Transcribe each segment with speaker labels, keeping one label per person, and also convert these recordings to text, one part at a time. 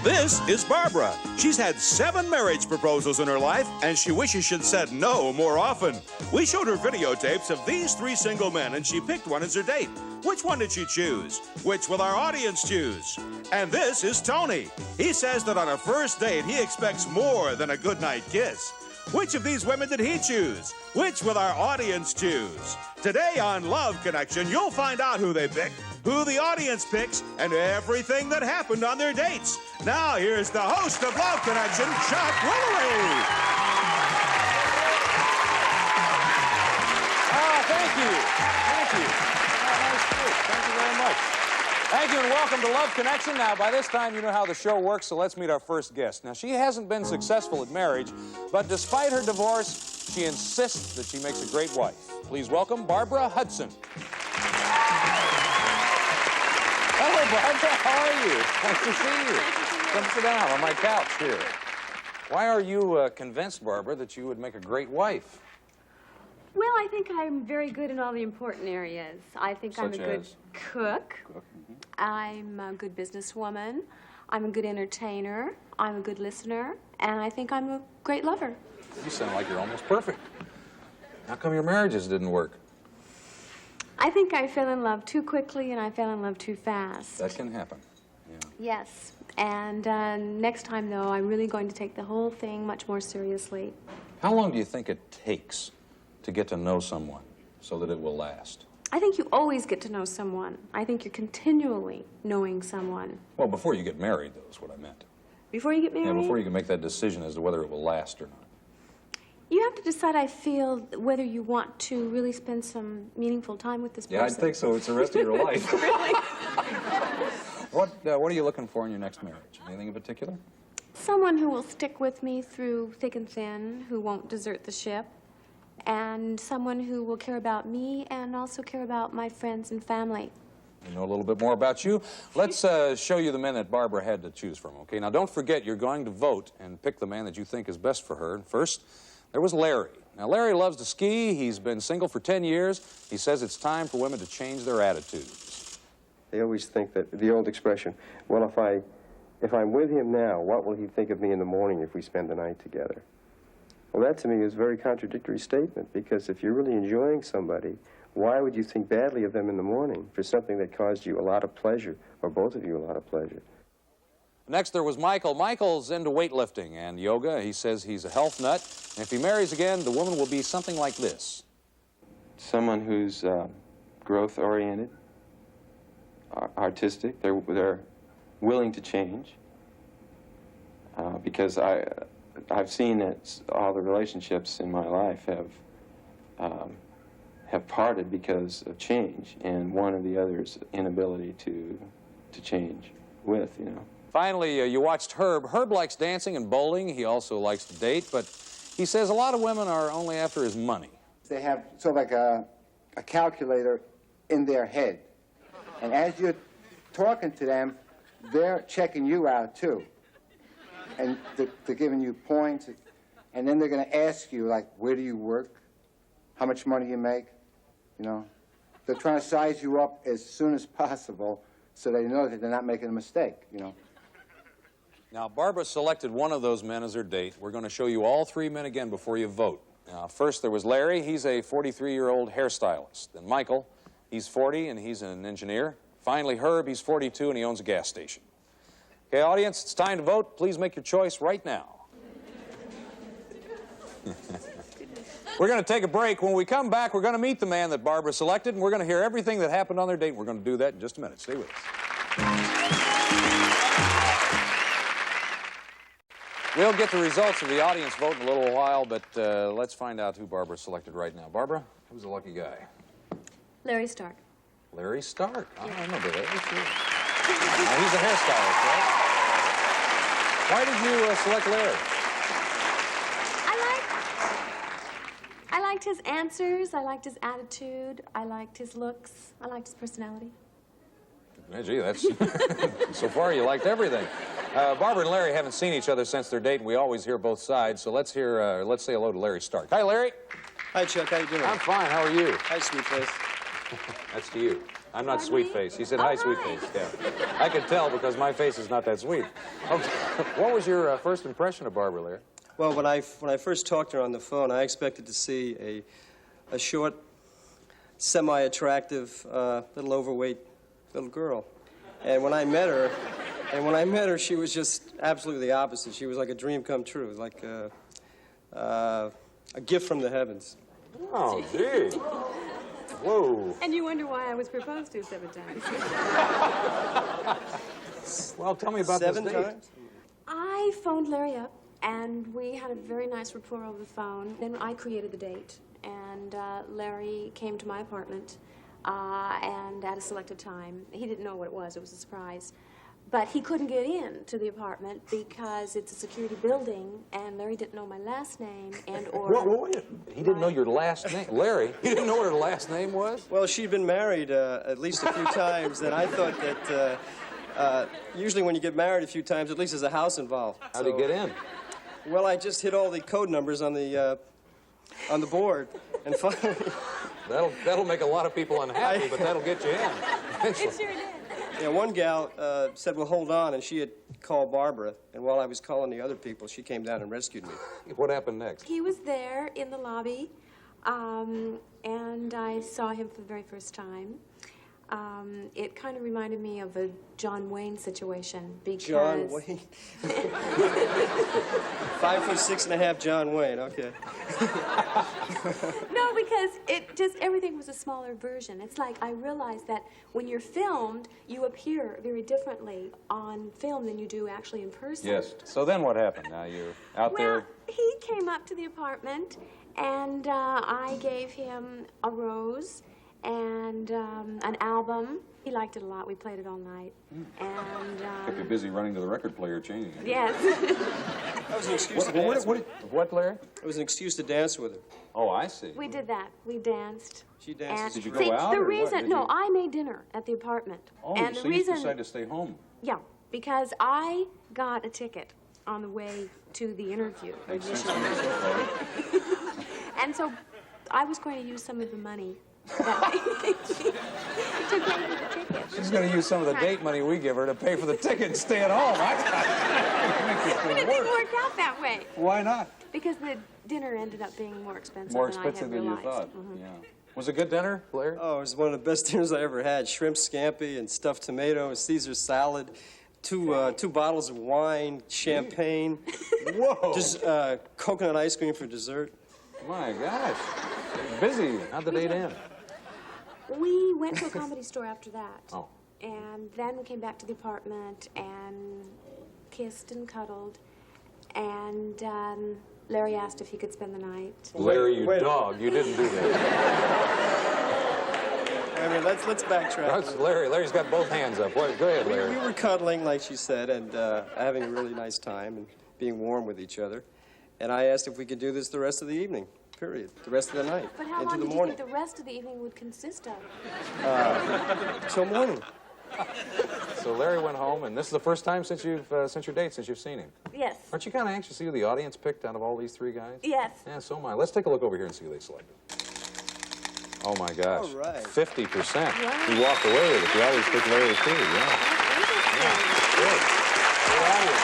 Speaker 1: This is Barbara. She's had 7 marriage proposals in her life, and she wishes she'd said no more often. We showed her videotapes of these 3 single men, and she picked one as her date. Which one did she choose? Which will our audience choose? And this is Tony. He says that on a first date, he expects more than a goodnight kiss. Which of these women did he choose? Which will our audience choose? Today on Love Connection, you'll find out who they picked, who the audience picks, and everything that happened on their dates. Now, here's the host of Love Connection, Chuck Woolery.
Speaker 2: Thank you. Thank you. Nice speech. Thank you very much. Thank you and welcome to Love Connection. Now, by this time, you know how the show works, so let's meet our first guest. Now, she hasn't been successful at marriage, but despite her divorce, she insists that she makes a great wife. Please welcome Barbara Hudson. Hello, Barbara. How are you? Nice to see you. Come sit down on my couch here. Why are you convinced, Barbara, that you would make a great wife?
Speaker 3: Well, I think I'm very good in all the important areas. I think I'm a good cook. I'm a good businesswoman. I'm a good entertainer. I'm a good listener. And I think I'm a great lover.
Speaker 2: You sound like you're almost perfect. How come your marriages didn't work?
Speaker 3: I think I fell in love too quickly and I fell in love too fast.
Speaker 2: That can happen. Yeah.
Speaker 3: Yes. And next time, though, I'm really going to take the whole thing much more seriously.
Speaker 2: How long do you think it takes to get to know someone so that it will last?
Speaker 3: I think you always get to know someone. I think you're continually knowing someone.
Speaker 2: Well, before you get married, though, is what I meant.
Speaker 3: Before you get married?
Speaker 2: Yeah, before you can make that decision as to whether it will last or not.
Speaker 3: You have to decide, I feel, whether you want to really spend some meaningful time with this person.
Speaker 2: Yeah, I'd think so. It's the rest of your life.
Speaker 3: Really?
Speaker 2: What are you looking for in your next marriage? Anything in particular?
Speaker 3: Someone who will stick with me through thick and thin, who won't desert the ship, and someone who will care about me and also care about my friends and family.
Speaker 2: We know a little bit more about you. Let's show you the men that Barbara had to choose from, okay? Now, don't forget, you're going to vote and pick the man that you think is best for her. First, there was Larry. Now, Larry loves to ski. He's been single for 10 years. He says it's time for women to change their attitudes.
Speaker 4: They always think that, the old expression, well, if I'm with him now, what will he think of me in the morning if we spend the night together? Well, that to me is a very contradictory statement, because if you're really enjoying somebody, why would you think badly of them in the morning for something that caused you a lot of pleasure, or both of you a lot of pleasure?
Speaker 2: Next, there was Michael. Michael's into weightlifting and yoga. He says he's a health nut, and if he marries again, the woman will be something like this.
Speaker 4: Someone who's growth-oriented, artistic, they're willing to change, because I've seen that all the relationships in my life have parted because of change, and one or the other's inability to change with, you know.
Speaker 2: Finally, you watched Herb. Herb likes dancing and bowling. He also likes to date, but he says a lot of women are only after his money.
Speaker 5: They have sort of like a calculator in their head, and as you're talking to them, they're checking you out too. And they're giving you points, and then they're going to ask you, like, where do you work? How much money you make? You know, they're trying to size you up as soon as possible so they know that they're not making a mistake, you know.
Speaker 2: Now, Barbara selected one of those men as her date. We're going to show you all 3 men again before you vote. Now, first there was Larry. He's a 43-year-old hairstylist. Then Michael, he's 40 and he's an engineer. Finally, Herb, he's 42 and he owns a gas station. Okay, audience, it's time to vote. Please make your choice right now. We're going to take a break. When we come back, we're going to meet the man that Barbara selected, and we're going to hear everything that happened on their date. We're going to do that in just a minute. Stay with us. We'll get the results of the audience vote in a little while, but let's find out who Barbara selected right now. Barbara, who's the lucky guy?
Speaker 3: Larry Stark.
Speaker 2: Larry Stark. Oh, I remember that. Now, he's a hairstylist, right? Why did you select Larry?
Speaker 3: I liked his answers. I liked his attitude. I liked his looks. I liked his personality.
Speaker 2: Yeah, gee, that's... So far, you liked everything. Barbara and Larry haven't seen each other since their date, and we always hear both sides, so let's say hello to Larry Stark. Hi, Larry.
Speaker 6: Hi, Chuck. How you doing?
Speaker 2: I'm fine. How are you?
Speaker 6: Hi, sweet face.
Speaker 2: That's to you. I'm not
Speaker 3: Pardon
Speaker 2: sweet
Speaker 3: me?
Speaker 2: face. He said,
Speaker 3: Oh,
Speaker 2: hi, sweet
Speaker 3: hi.
Speaker 2: face. Yeah. I could tell because my face is not that sweet. Okay. What was your first impression of Barbara, Larry?
Speaker 6: Well, when I first talked to her on the phone, I expected to see a short, semi-attractive, little overweight little girl. And when I met her, she was just absolutely the opposite. She was like a dream come true, like a gift from the heavens.
Speaker 2: Oh, gee. Whoa.
Speaker 3: And you wonder why I was proposed to 7 times.
Speaker 2: Well, tell me about
Speaker 6: 7
Speaker 2: this date.
Speaker 6: times?
Speaker 3: I phoned Larry up, and we had a very nice rapport over the phone. Then I created the date, and Larry came to my apartment, and at a selected time. He didn't know what it was. It was a surprise. But he couldn't get in to the apartment because it's a security building, and Larry didn't know my last name and or...
Speaker 2: Wait. He didn't know your last name. Larry, he didn't know what her last name was?
Speaker 6: Well, she'd been married at least a few times, and I thought that usually when you get married a few times, at least there's a house involved.
Speaker 2: How'd he get in?
Speaker 6: Well, I just hit all the code numbers on the board, and finally...
Speaker 2: That'll make a lot of people unhappy, but that'll get you in.
Speaker 3: It sure did.
Speaker 6: Yeah, one gal said, well, hold on, and she had called Barbara, and while I was calling the other people, she came down and rescued me.
Speaker 2: What happened next?
Speaker 3: He was there in the lobby, and I saw him for the very first time. It kind of reminded me of a John Wayne situation because...
Speaker 6: John Wayne? 5'6.5" John Wayne, okay.
Speaker 3: No, because it just, everything was a smaller version. It's like I realized that when you're filmed, you appear very differently on film than you do actually in person.
Speaker 2: Yes. So then what happened? Now you're out
Speaker 3: Well,
Speaker 2: there.
Speaker 3: he came up to the apartment, and I gave him a rose and an album. He liked it a lot. We played it all night. And
Speaker 7: Kept you busy running to the record player changing it.
Speaker 3: yes.
Speaker 6: That was an excuse to dance with her.
Speaker 2: What, Larry?
Speaker 6: It was an excuse to dance with her.
Speaker 7: Oh, I see.
Speaker 3: We did that. We danced.
Speaker 6: She danced.
Speaker 3: And
Speaker 7: Did you go
Speaker 3: see,
Speaker 7: out,
Speaker 3: the
Speaker 7: or what?
Speaker 3: reason,
Speaker 7: Did
Speaker 3: no,
Speaker 7: you-
Speaker 3: I made dinner at the apartment.
Speaker 7: Oh,
Speaker 3: and
Speaker 7: so
Speaker 3: the
Speaker 7: you
Speaker 3: reason,
Speaker 7: decided to stay home.
Speaker 3: yeah, because I got a ticket on the way to the interview.
Speaker 7: Makes sense to
Speaker 3: initially.
Speaker 7: me so far.
Speaker 3: And so I was going to use some of the money that to pay for the ticket.
Speaker 2: She's going to use some of the date money we give her to pay for the ticket and stay at home.
Speaker 3: But it didn't work out that way
Speaker 2: Why not?
Speaker 3: because the dinner ended up being more expensive
Speaker 2: More
Speaker 3: than
Speaker 2: expensive
Speaker 3: I had
Speaker 2: than you
Speaker 3: realized.
Speaker 2: thought.
Speaker 3: Mhm.
Speaker 2: Yeah. Was it a good dinner, Larry?
Speaker 6: Oh, it was one of the best dinners I ever had. Shrimp scampi and stuffed tomato, and Caesar salad, two bottles of wine, champagne,
Speaker 2: Whoa.
Speaker 6: just coconut ice cream for dessert.
Speaker 2: My gosh. Busy. How'd the date end?
Speaker 3: We went to a comedy store after that.
Speaker 2: Oh.
Speaker 3: And then we came back to the apartment and kissed and cuddled. And Larry asked if he could spend the night.
Speaker 2: Larry, you
Speaker 6: wait.
Speaker 2: dog. You didn't do that.
Speaker 6: I mean, let's backtrack.
Speaker 2: That's Larry. Larry's got both hands up. Go ahead,
Speaker 6: We
Speaker 2: Larry.
Speaker 6: were cuddling, like she said, and having a really nice time and being warm with each other. And I asked if we could do this the rest of the evening, period, the rest of the night,
Speaker 3: But how
Speaker 6: into
Speaker 3: long
Speaker 6: the
Speaker 3: did you
Speaker 6: morning,
Speaker 3: think the rest of the evening would consist of?
Speaker 6: till morning.
Speaker 2: So Larry went home, and this is the first time since your date, since you've seen him.
Speaker 3: Yes.
Speaker 2: Aren't you kind of anxious to see who the audience picked out of all these three guys?
Speaker 3: Yes.
Speaker 2: Yeah, so am I. Let's take a look over here and see who they selected. Oh, my gosh.
Speaker 6: All right.
Speaker 2: 50%. He walked away with it. The audience picked Larry, too. Yeah. Good. Good audience.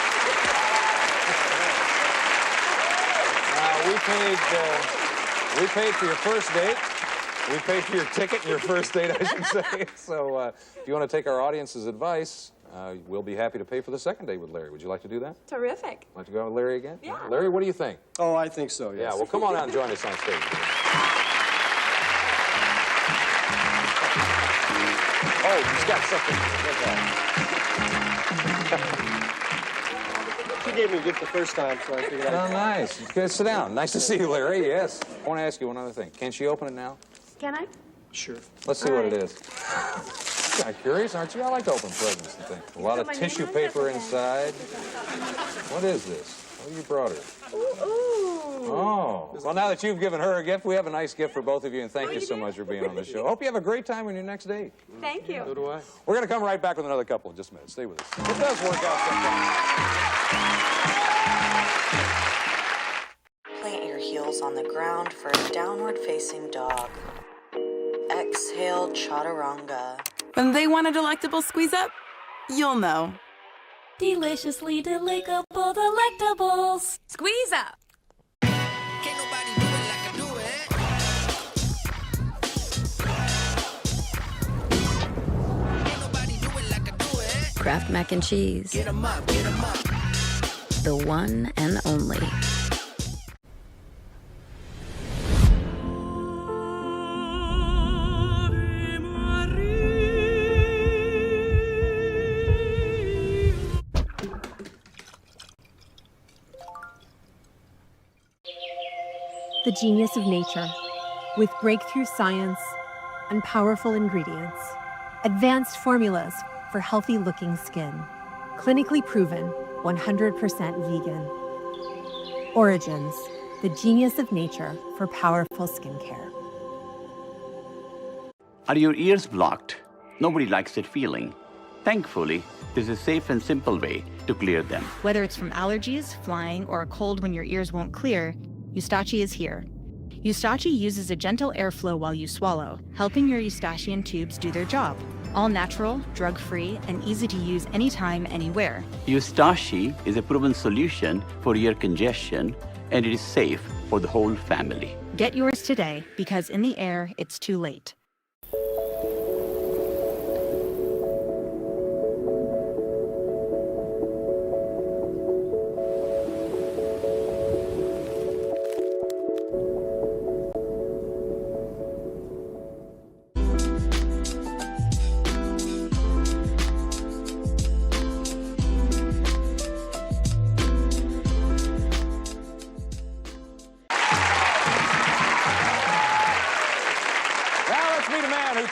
Speaker 2: Now, we paid for your first date. We paid for your ticket and your first date, I should say. So if you want to take our audience's advice, we'll be happy to pay for the second date with Larry. Would you like to do that?
Speaker 3: Terrific.
Speaker 2: Like to go out with Larry again?
Speaker 3: Yeah.
Speaker 2: Larry, what do you think?
Speaker 6: Oh, I think so, yes.
Speaker 2: Yeah, well, come on out and join us on stage. Oh, he's got something. Look at
Speaker 6: She gave me a gift the first time, so I figured
Speaker 2: that.
Speaker 6: I'd...
Speaker 2: Oh, nice. Good. Sit down. Nice to see you, Larry. Yes. I want to ask you one other thing. Can she open it now?
Speaker 3: Can I?
Speaker 6: Sure.
Speaker 2: Let's see what it is. Kind of curious, aren't you? I like to open presents and things. A lot of
Speaker 3: my name
Speaker 2: tissue
Speaker 3: on it?
Speaker 2: paper
Speaker 3: Okay.
Speaker 2: inside. What is this? What have you brought her?
Speaker 3: Ooh.
Speaker 2: Oh. Well, now that you've given her a gift, we have a nice gift for both of you, and thank
Speaker 3: Oh,
Speaker 2: you
Speaker 3: you
Speaker 2: so
Speaker 3: do?
Speaker 2: much for being on the show. Hope you have a great time on your next date.
Speaker 3: Thank you.
Speaker 6: So do I.
Speaker 2: We're going to come right back with another couple in just a minute. Stay with us. It does work out sometimes.
Speaker 8: Plant your heels on the ground for a downward-facing dog. Exhale, chaturanga.
Speaker 9: When they want a delectable squeeze-up, you'll know.
Speaker 10: Deliciously delectable delectables.
Speaker 9: Squeeze up!
Speaker 10: Can't nobody do it like I do it. Can't nobody do it like I do it.
Speaker 11: Kraft mac and cheese.
Speaker 10: Get 'em up, get 'em up.
Speaker 11: The one and only.
Speaker 12: The genius of nature, with breakthrough science and powerful ingredients. Advanced formulas for healthy-looking skin. Clinically proven, 100% vegan. Origins, the genius of nature for powerful skincare.
Speaker 13: Are your ears blocked? Nobody likes that feeling. Thankfully, there's a safe and simple way to clear them.
Speaker 14: Whether it's from allergies, flying, or a cold when your ears won't clear, Eustachi is here. Eustachi uses a gentle airflow while you swallow, helping your Eustachian tubes do their job. All natural, drug-free, and easy to use anytime, anywhere.
Speaker 13: Eustachi is a proven solution for ear congestion, and it is safe for the whole family.
Speaker 14: Get yours today, because in the air, it's too late.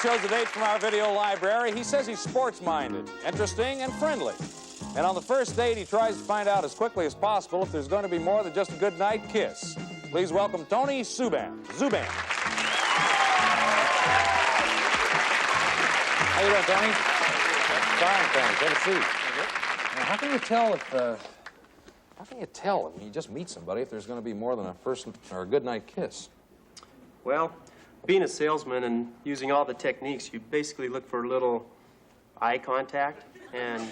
Speaker 2: Chose a date from our video library. He says he's sports-minded, interesting, and friendly. And on the first date, he tries to find out as quickly as possible if there's going to be more than just a good night kiss. Please welcome Tony Zuban. Zuban. How you doing, Tony? Fine, thanks. Have a seat. Now, how can you tell if, how can you tell if you just meet somebody if there's going to be more than a first or a good night kiss?
Speaker 6: Well, being a salesman and using all the techniques, you basically look for a little eye contact. And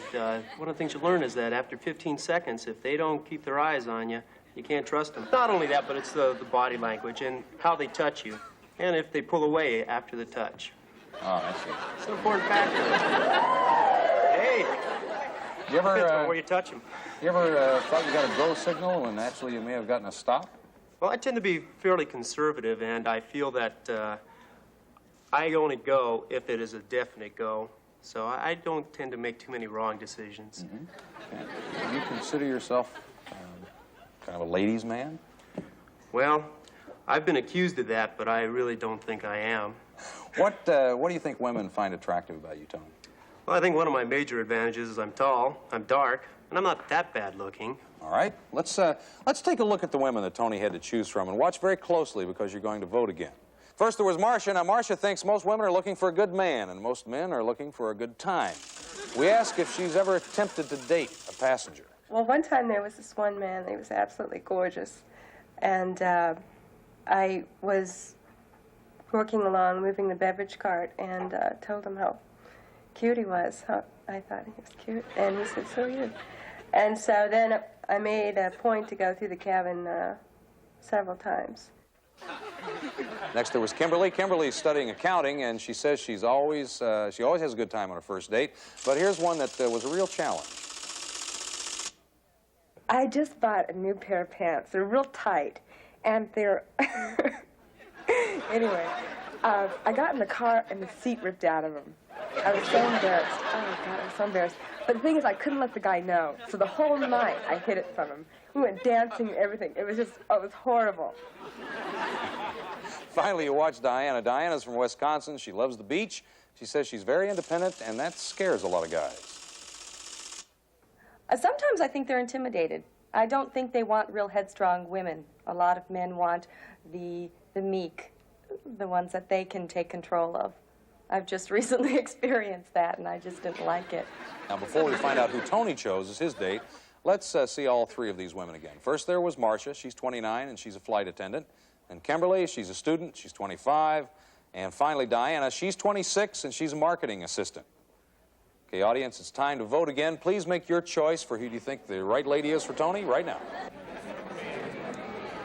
Speaker 6: one of the things you learn is that after 15 seconds, if they don't keep their eyes on you, you can't trust them. Not only that, but it's the body language and how they touch you, and if they pull away after the touch.
Speaker 2: Oh, I see.
Speaker 6: It's an important factor. Hey!
Speaker 2: You ever,
Speaker 6: depends on where you touch them.
Speaker 2: You ever thought you got a go signal when actually you may have gotten a stop?
Speaker 6: Well, I tend to be fairly conservative, and I feel that I only go if it is a definite go. So I don't tend to make too many wrong decisions.
Speaker 2: Okay. Do you consider yourself kind of a ladies' man?
Speaker 6: Well, I've been accused of that, but I really don't think I am.
Speaker 2: What do you think women find attractive about you, Tony?
Speaker 6: Well, I think one of my major advantages is I'm tall, I'm dark, and I'm not that bad looking.
Speaker 2: All right, let's take a look at the women that Tony had to choose from, and watch very closely because you're going to vote again. First, there was Marcia. Now, Marcia thinks most women are looking for a good man, and most men are looking for a good time. We ask if she's ever attempted to date a passenger.
Speaker 15: Well, one time there was this one man, he was absolutely gorgeous, and I was working along, moving the beverage cart, and told him how cute he was. I thought he was cute, and he said, so are you. And so then I made a point to go through the cabin several times.
Speaker 2: Next, there was Kimberly. Kimberly's studying accounting, and she says she always has a good time on a first date. But here's one that was a real challenge.
Speaker 15: I just bought a new pair of pants. They're real tight, and they're... Anyway, I got in the car, and the seat ripped out of them. I was so embarrassed. Oh, God, I was so embarrassed. But the thing is, I couldn't let the guy know. So the whole night, I hid it from him. We went dancing and everything. It was just, it was horrible.
Speaker 2: Finally, you watch Diana. Diana's from Wisconsin. She loves the beach. She says she's very independent, and that scares a lot of guys.
Speaker 16: Sometimes I think they're intimidated. I don't think they want real headstrong women. A lot of men want the meek, the ones that they can take control of. I've just recently experienced that, and I just didn't like it.
Speaker 2: Now, before we find out who Tony chose as his date, let's see all three of these women again. First, there was Marcia. She's 29, and she's a flight attendant. And Kimberly, she's a student. She's 25. And finally, Diana, she's 26 and she's a marketing assistant. Okay, audience, it's time to vote again. Please make your choice for who do you think the right lady is for Tony right now.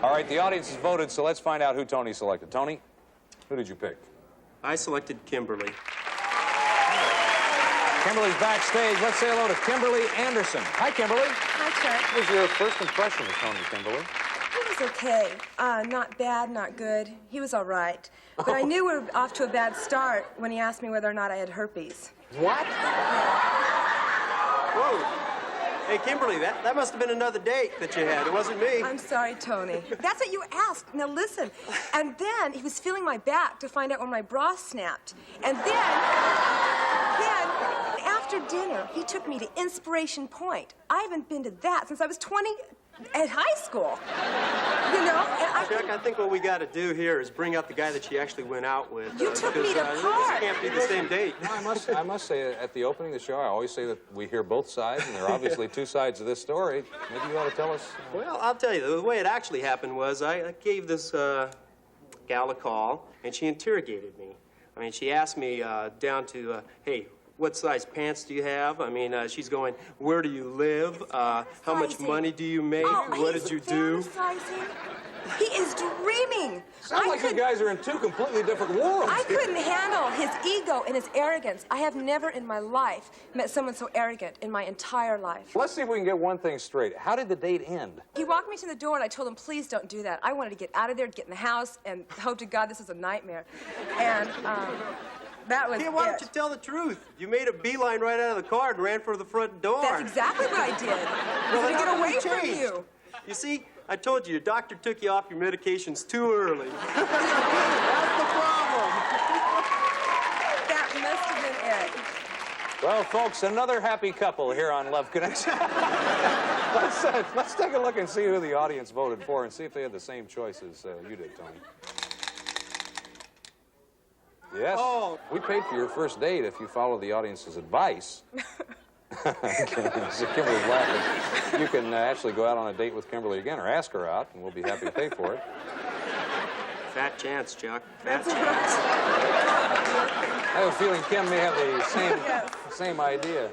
Speaker 2: All right, the audience has voted, so let's find out who Tony selected. Tony, who did you pick?
Speaker 6: I selected Kimberly.
Speaker 2: Kimberly's backstage. Let's say hello to Kimberly Anderson. Hi, Kimberly.
Speaker 17: Hi, Chuck.
Speaker 2: What was your first impression of Tony, Kimberly?
Speaker 17: He was okay. Not bad, not good. He was all right. But I knew we were off to a bad start when he asked me whether or not I had herpes.
Speaker 6: What? Whoa. Hey, Kimberly, that must have been another date that you had. It wasn't me.
Speaker 17: I'm sorry, Tony. That's what you asked. Now listen. And then he was feeling my back to find out when my bra snapped. And then after dinner, he took me to Inspiration Point. I haven't been to that since I was 20 at high school. You know? And
Speaker 6: Chuck, I think what we got to do here is bring out the guy that she actually went out with.
Speaker 17: You took me to
Speaker 6: this
Speaker 17: Park.
Speaker 6: can't be the same date.
Speaker 2: No, I must say, at the opening of the show, I always say that we hear both sides, and there are obviously two sides of this story. Maybe you ought to tell us.
Speaker 6: Well, I'll tell you, the way it actually happened was I gave this gal a call, and she interrogated me. I mean, she asked me down to, hey, what size pants do you have? I mean, she's going, where do you live? How much money do you make? What did you do?
Speaker 17: He is dreaming.
Speaker 2: Sounds like you guys are in two completely different worlds.
Speaker 17: I couldn't handle his ego and his arrogance. I have never in my life met someone so arrogant in my entire life.
Speaker 2: Let's see if we can get one thing straight. How did the date end?
Speaker 17: He walked me to the door and I told him, please don't do that. I wanted to get out of there, get in the house, and hope to God this was a nightmare. And that was
Speaker 6: Why don't you tell the truth? You made a beeline right out of the car and ran for the front door.
Speaker 17: That's exactly what I did.
Speaker 6: Well,
Speaker 17: to get away from
Speaker 6: changed.
Speaker 17: you.
Speaker 6: You see, I told you, your doctor took you off your medications too early. That's the problem.
Speaker 17: That must have been it.
Speaker 2: Well, folks, another happy couple here on Love Connection. Let's take a look and see who the audience voted for and see if they had the same choices you did, Tony. Yes, we paid for your first date if you follow the audience's advice. So Kimberly's laughing. You can actually go out on a date with Kimberly again or ask her out, and we'll be happy to pay for it.
Speaker 6: Fat chance, Chuck. Fat chance.
Speaker 2: I have a feeling Kim may have the same idea.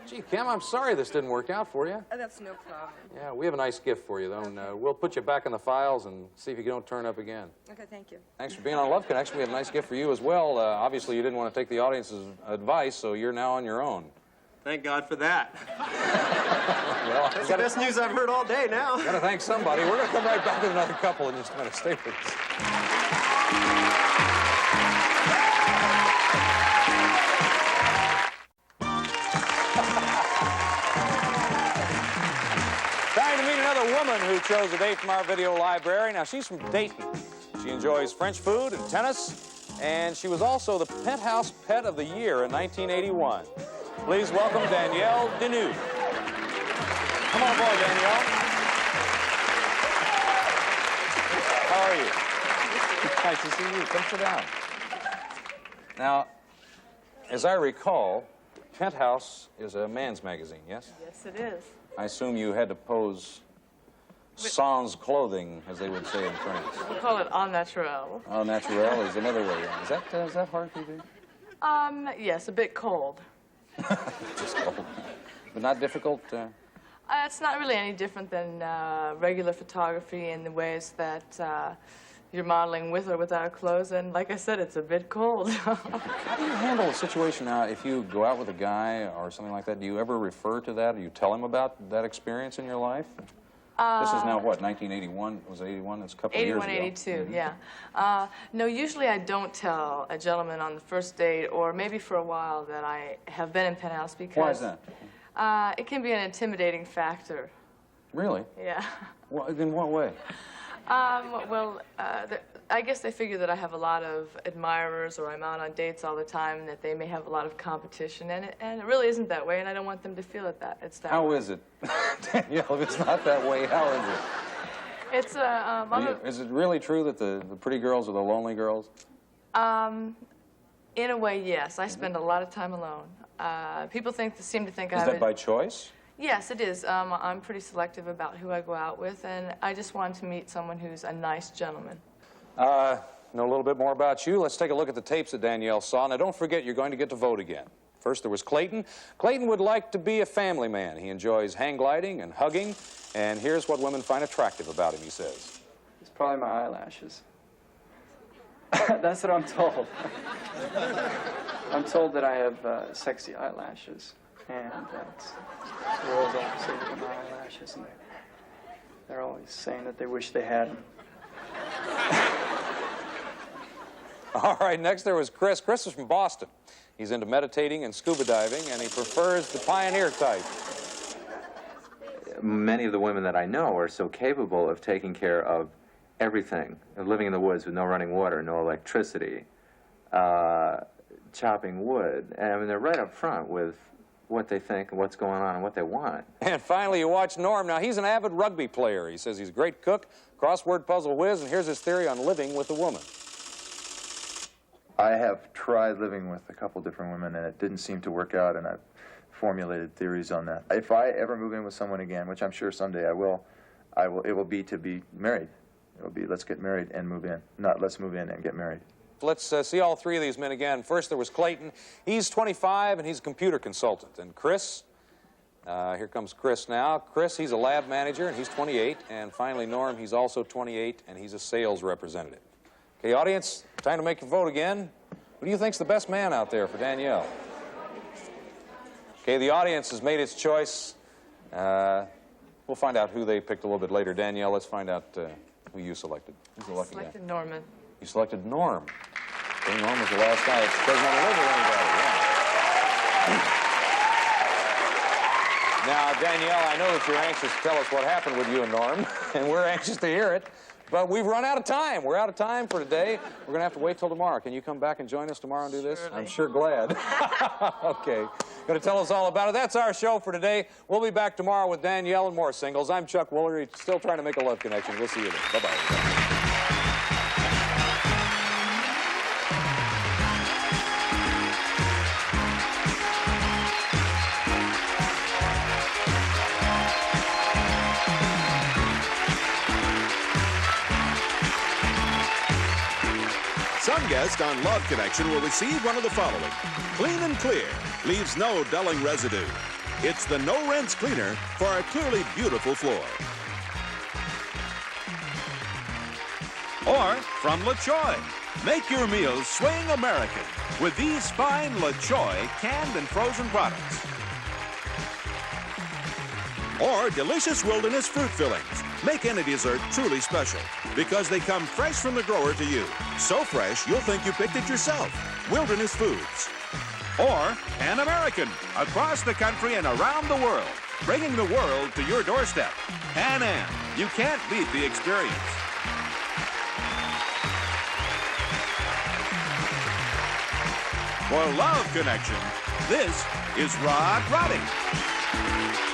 Speaker 2: Gee, Kim, I'm sorry this didn't work out for you.
Speaker 17: That's no problem.
Speaker 2: Yeah, we have a nice gift for you, though, and we'll put you back in the files and see if you don't turn up again.
Speaker 17: Okay, thank you.
Speaker 2: Thanks for being on Love Connection. We have a nice gift for you as well. Obviously, you didn't want to take the audience's advice, so you're now on your own.
Speaker 6: Thank God for that.
Speaker 2: Well,
Speaker 6: that's the best news I've heard all day now.
Speaker 2: Got to thank somebody. We're going to come right back with another couple in just a minute. Stay with us. Time to meet another woman who chose a date from our video library. Now, she's from Dayton. She enjoys French food and tennis, and she was also the Penthouse Pet of the Year in 1981. Please welcome Danielle Deneau. Come on aboard, Danielle. How are you? Nice to see you. Come sit down. Now, as I recall, Penthouse is a man's magazine, yes?
Speaker 18: Yes, it is.
Speaker 2: I assume you had to pose sans clothing, as they would say in France.
Speaker 18: We call it au naturel.
Speaker 2: Au naturel is another way. Is that hard for you?
Speaker 18: Yes, a bit cold.
Speaker 2: Just cold. But not difficult?
Speaker 18: It's not really any different than regular photography in the ways that you're modeling with or without clothes, and like I said, it's a bit cold.
Speaker 2: How do you handle a situation now if you go out with a guy or something like that? Do you ever refer to that? Do you tell him about that experience in your life? This is now what, 1981? Was it 81? It's a couple of years ago.
Speaker 18: 82, yeah. No, usually I don't tell a gentleman on the first date, or maybe for a while, that I have been in Penthouse because...
Speaker 2: Why is that?
Speaker 18: It can be an intimidating factor.
Speaker 2: Really?
Speaker 18: Yeah.
Speaker 2: Well, in what way?
Speaker 18: I guess they figure that I have a lot of admirers, or I'm out on dates all the time, and that they may have a lot of competition, and it really isn't that way, and I don't want them to feel it that it's that way.
Speaker 2: How is it? Danielle, if it's not that way, how is it?
Speaker 18: It's
Speaker 2: is it really true that the pretty girls are the lonely girls?
Speaker 18: In a way, yes. I spend a lot of time alone. People seem to think I have...
Speaker 2: Is that by choice?
Speaker 18: Yes, it is. I'm pretty selective about who I go out with, and I just want to meet someone who's a nice gentleman.
Speaker 2: know a little bit more about you. Let's take a look at the tapes that Danielle saw. Now, don't forget, you're going to get to vote again. First, there was Clayton. Clayton would like to be a family man. He enjoys hang gliding and hugging, and here's what women find attractive about him, he says.
Speaker 19: It's probably my eyelashes. That's what I'm told. I'm told that I have sexy eyelashes, and that's girls always say look at my eyelashes, and they're always saying that they wish they had them.
Speaker 2: All right, next there was Chris. Chris is from Boston. He's into meditating and scuba diving, and he prefers the pioneer type.
Speaker 20: Many of the women that I know are so capable of taking care of everything, of living in the woods with no running water, no electricity, chopping wood. And I mean, they're right up front with what they think and what's going on and what they want.
Speaker 2: And finally, you watch Norm. Now, he's an avid rugby player. He says he's a great cook, crossword puzzle whiz, and here's his theory on living with a woman.
Speaker 21: I have tried living with a couple different women, and it didn't seem to work out, and I've formulated theories on that. If I ever move in with someone again, which I'm sure someday I will, it will be to be married. It will be let's get married and move in, not let's move in and get married.
Speaker 2: Let's see all three of these men again. First, there was Clayton. He's 25, and he's a computer consultant. And Chris, here comes Chris now. Chris, he's a lab manager, and he's 28. And finally, Norm, he's also 28, and he's a sales representative. Okay, audience, time to make your vote again. Who do you think's the best man out there for Danielle? Okay, the audience has made its choice. We'll find out who they picked a little bit later. Danielle, let's find out who you selected. Who's the lucky guy?
Speaker 18: Selected Norman.
Speaker 2: You selected Norm. Okay, Norm was the last guy that doesn't want to live with anybody. Yeah. Now, Danielle, I know that you're anxious to tell us what happened with you and Norm, and we're anxious to hear it. But we've run out of time. We're out of time for today. We're going to have to wait till tomorrow. Can you come back and join us tomorrow and do this?
Speaker 18: Surely.
Speaker 2: I'm sure glad. Okay. Going to tell us all about it. That's our show for today. We'll be back tomorrow with Danielle and more singles. I'm Chuck Woolery, still trying to make a love connection. We'll see you then. Bye-bye.
Speaker 1: Some guest on Love Connection will receive one of the following. Clean and clear, leaves no dulling residue. It's the no-rinse cleaner for a clearly beautiful floor. Or from LaChoy, make your meals swing American with these fine LaChoy canned and frozen products. Or delicious wilderness fruit fillings. Make any dessert truly special because they come fresh from the grower to you. So fresh, you'll think you picked it yourself. Wilderness Foods. Or Pan American, across the country and around the world, bringing the world to your doorstep. Pan Am, you can't beat the experience. For Love Connection, this is Rod Roddy.